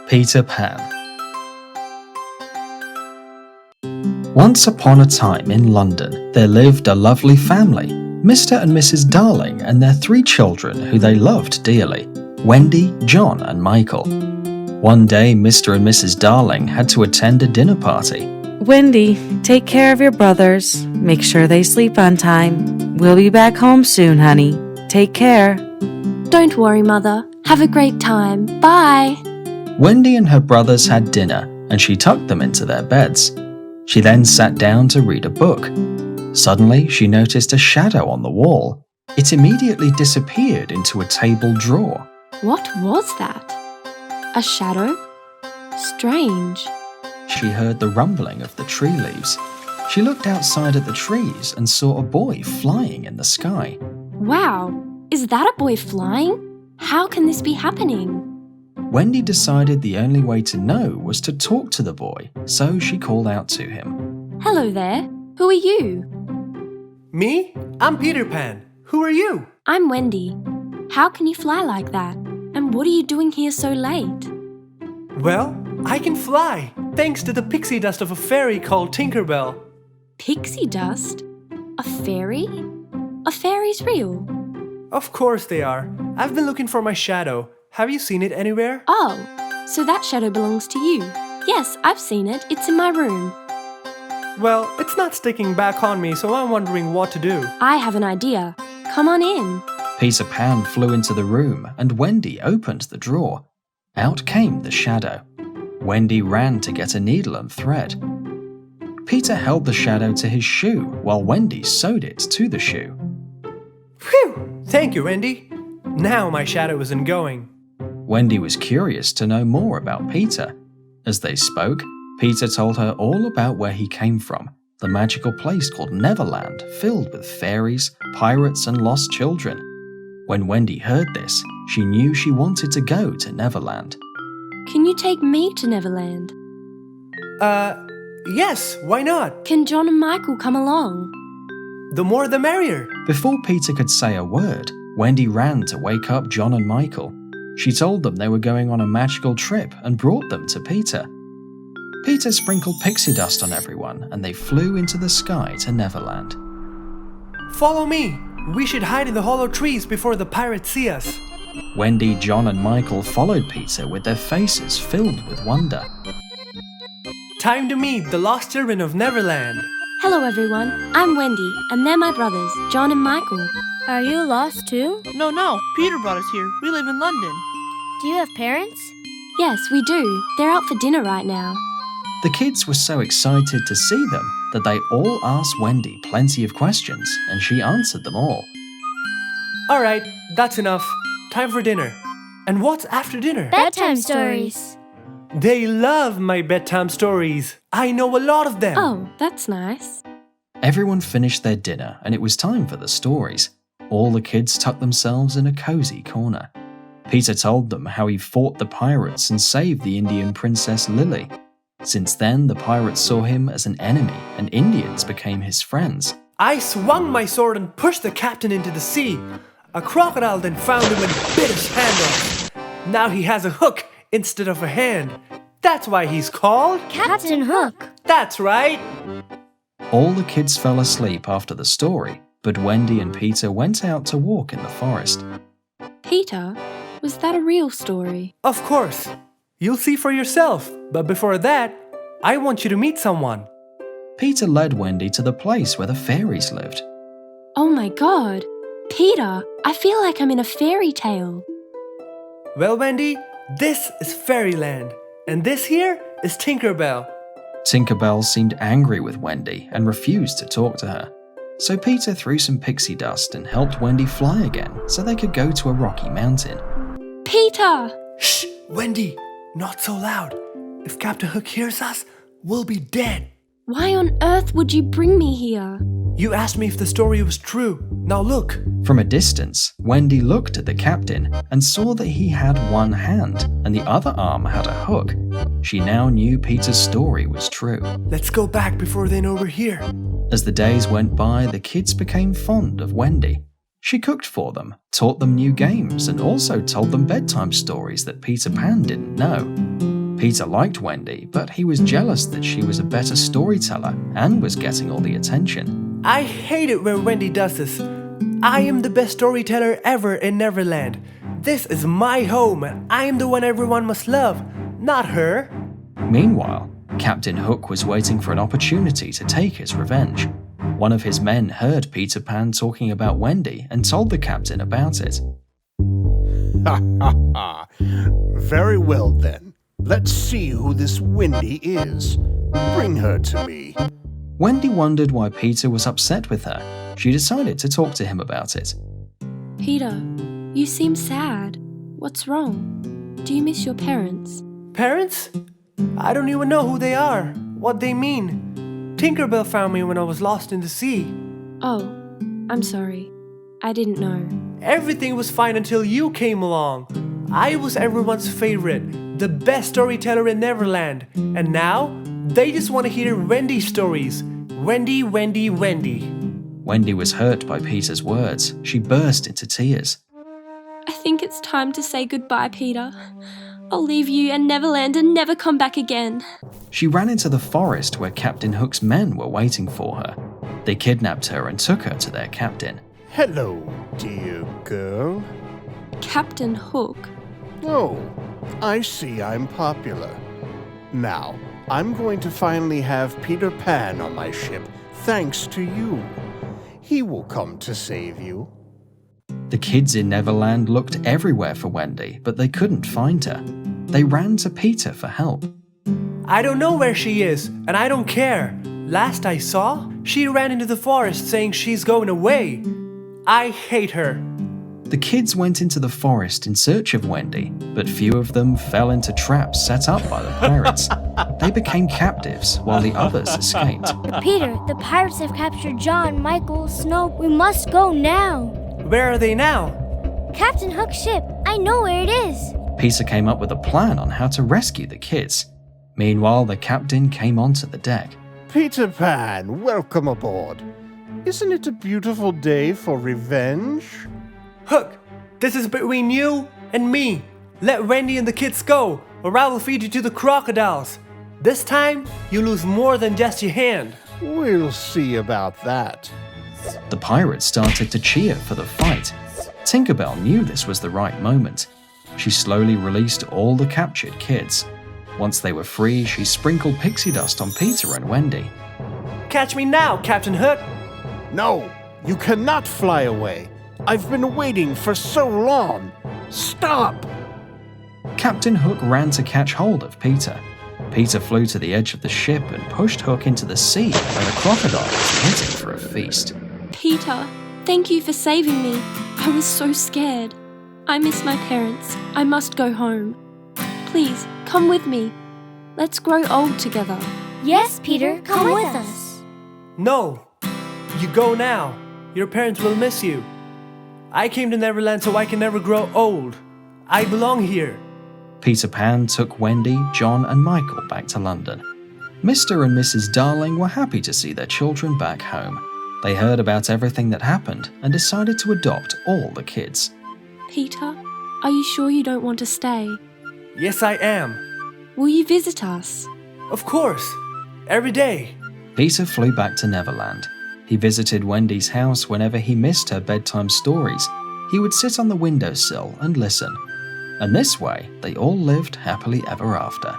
Peter Pan. Once upon a time in London, there lived a lovely family, Mr. and Mrs. Darling and their 3 children who they loved dearly, Wendy, John and Michael. One day, Mr. and Mrs. Darling had to attend a dinner party. Wendy, take care of your brothers. Make sure they sleep on time. We'll be back home soon, honey. Take care. Don't worry, Mother. Have a great time. Bye. Wendy and her brothers had dinner, and she tucked them into their beds. She then sat down to read a book. Suddenly, she noticed a shadow on the wall. It immediately disappeared into a table drawer. What was that? A shadow? Strange. She heard the rumbling of the tree leaves. She looked outside at the trees and saw a boy flying in the sky. Wow, is that a boy flying? How can this be happening? Wendy decided the only way to know was to talk to the boy, so she called out to him. Hello there. Who are you? Me? I'm Peter Pan. Who are you? I'm Wendy. How can you fly like that? And what are you doing here so late? Well, I can fly, thanks to the pixie dust of a fairy called Tinkerbell. Pixie dust? A fairy? Are fairies real? Of course they are. I've been looking for my shadow. Have you seen it anywhere? Oh, so that shadow belongs to you. Yes, I've seen it. It's in my room. Well, it's not sticking back on me, so I'm wondering what to do. I have an idea. Come on in. Peter Pan flew into the room and Wendy opened the drawer. Out came the shadow. Wendy ran to get a needle and thread. Peter held the shadow to his shoe while Wendy sewed it to the shoe. Phew! Thank you, Wendy. Now my shadow isn't going. Wendy was curious to know more about Peter. As they spoke, Peter told her all about where he came from, the magical place called Neverland, filled with fairies, pirates, and lost children. When Wendy heard this, she knew she wanted to go to Neverland. Can you take me to Neverland? Yes, why not? Can John and Michael come along? The more the merrier. Before Peter could say a word, Wendy ran to wake up John and Michael. She told them they were going on a magical trip and brought them to Peter. Peter sprinkled pixie dust on everyone and they flew into the sky to Neverland. Follow me. We should hide in the hollow trees before the pirates see us. Wendy, John and Michael followed Peter with their faces filled with wonder. Time to meet the lost children of Neverland. Hello everyone, I'm Wendy and they're my brothers, John and Michael. Are you lost too? No, Peter brought us here. We live in London. Do you have parents? Yes, we do. They're out for dinner right now. The kids were so excited to see them that they all asked Wendy plenty of questions and she answered them all. Alright, that's enough. Time for dinner. And what's after dinner? Bedtime stories. They love my bedtime stories. I know a lot of them. Oh, that's nice. Everyone finished their dinner and it was time for the stories. All the kids tucked themselves in a cozy corner. Peter told them how he fought the pirates and saved the Indian princess Lily. Since then, the pirates saw him as an enemy and Indians became his friends. I swung my sword and pushed the captain into the sea. A crocodile then found him and bit his hand off. Now he has a hook instead of a hand. That's why he's called Captain Hook. That's right. All the kids fell asleep after the story, but Wendy and Peter went out to walk in the forest. Peter, was that a real story? Of course. You'll see for yourself. But before that, I want you to meet someone. Peter led Wendy to the place where the fairies lived. Oh my god! Peter, I feel like I'm in a fairy tale. Well, Wendy, this is Fairyland. And this here is Tinkerbell. Tinkerbell seemed angry with Wendy and refused to talk to her. So Peter threw some pixie dust and helped Wendy fly again so they could go to a rocky mountain. Peter! Shh, Wendy, not so loud. If Captain Hook hears us, we'll be dead. Why on earth would you bring me here? You asked me if the story was true. Now look. From a distance, Wendy looked at the captain and saw that he had one hand and the other arm had a hook. She now knew Peter's story was true. Let's go back before they know we're here. As the days went by, the kids became fond of Wendy. She cooked for them, taught them new games, and also told them bedtime stories that Peter Pan didn't know. Peter liked Wendy, but he was jealous that she was a better storyteller and was getting all the attention. I hate it when Wendy does this. I am the best storyteller ever in Neverland. This is my home, and I am the one everyone must love, not her. Meanwhile, Captain Hook was waiting for an opportunity to take his revenge. One of his men heard Peter Pan talking about Wendy and told the captain about it. Ha ha ha. Very well then. Let's see who this Wendy is. Bring her to me. Wendy wondered why Peter was upset with her. She decided to talk to him about it. Peter, you seem sad. What's wrong? Do you miss your parents? Parents? I don't even know who they are, what they mean. Tinkerbell found me when I was lost in the sea. Oh, I'm sorry. I didn't know. Everything was fine until you came along. I was everyone's favorite, the best storyteller in Neverland. And now, they just want to hear Wendy stories. Wendy, Wendy, Wendy. Wendy was hurt by Peter's words. She burst into tears. I think it's time to say goodbye, Peter. I'll leave you and Neverland and never come back again. She ran into the forest where Captain Hook's men were waiting for her. They kidnapped her and took her to their captain. Hello, dear girl. Captain Hook? Oh, I see I'm popular. Now, I'm going to finally have Peter Pan on my ship, thanks to you. He will come to save you. The kids in Neverland looked everywhere for Wendy, but they couldn't find her. They ran to Peter for help. I don't know where she is, and I don't care. Last I saw, she ran into the forest saying she's going away. I hate her. The kids went into the forest in search of Wendy, but few of them fell into traps set up by the pirates. They became captives while the others escaped. Peter, the pirates have captured John, Michael, Snow. We must go now. Where are they now? Captain Hook's ship. I know where it is. Peter came up with a plan on how to rescue the kids. Meanwhile, the captain came onto the deck. Peter Pan, welcome aboard. Isn't it a beautiful day for revenge? Hook, this is between you and me. Let Wendy and the kids go, or I will feed you to the crocodiles. This time, you lose more than just your hand. We'll see about that. The pirates started to cheer for the fight. Tinkerbell knew this was the right moment. She slowly released all the captured kids. Once they were free, she sprinkled pixie dust on Peter and Wendy. Catch me now, Captain Hook. No, you cannot fly away. I've been waiting for so long. Stop! Captain Hook ran to catch hold of Peter. Peter flew to the edge of the ship and pushed Hook into the sea where the crocodile was heading for a feast. Peter, thank you for saving me. I was so scared. I miss my parents. I must go home. Please, come with me. Let's grow old together. Yes, Peter, come with us. No, you go now. Your parents will miss you. I came to Neverland so I can never grow old. I belong here. Peter Pan took Wendy, John, and Michael back to London. Mr. and Mrs. Darling were happy to see their children back home. They heard about everything that happened and decided to adopt all the kids. Peter, are you sure you don't want to stay? Yes, I am. Will you visit us? Of course. Every day. Peter flew back to Neverland. He visited Wendy's house whenever he missed her bedtime stories. He would sit on the windowsill and listen. And this way, they all lived happily ever after.